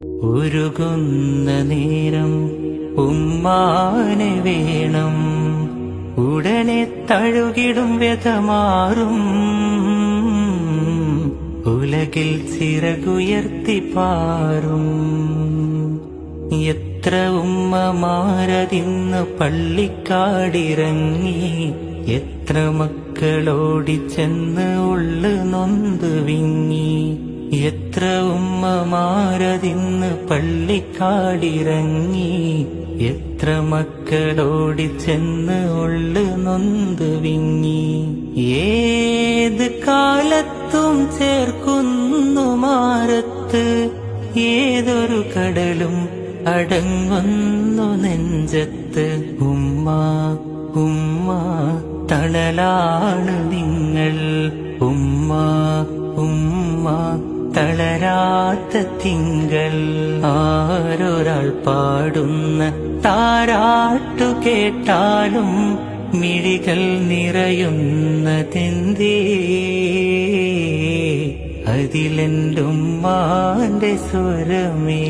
ഉരുകുന്ന നേരം ഉമ്മാനെ വേണം, ഉടനെ തഴുകിടും വ്യതമാറും. ഉലകിൽ ചിറകുയർത്തി പാറും. എത്ര ഉമ്മമാരതിന്ന് പള്ളിക്കാടിറങ്ങി, എത്ര മക്കളോടിച്ചെന്ന് ഉള്ളു നൊന്ത് വിങ്ങി. എത്ര ഉമ്മമാരതിന്ന് പള്ളിക്കാടിറങ്ങി, എത്ര മക്കളോടിച്ചെന്ന് ഉള്ളു നൊന്ത് വിങ്ങി. ഏത് കാലത്തും ചേർക്കുന്നു മാറത്ത്, ഏതൊരു കടലും അടങ്ങുന്നു നെഞ്ചത്ത്. ഉമ്മ ഉമ്മ തണലാണ് നിങ്ങൾ, ഉമ്മ ഉമ്മ തളരാത്ത തിങ്കൾ. ആരൊരാൾ പാടുന്ന താരാട്ടു കേട്ടാലും മിഴികൾ നിറയുന്നതെന്തേ? അതിലെന്റുമ്മാന്റെ സ്വരമേ.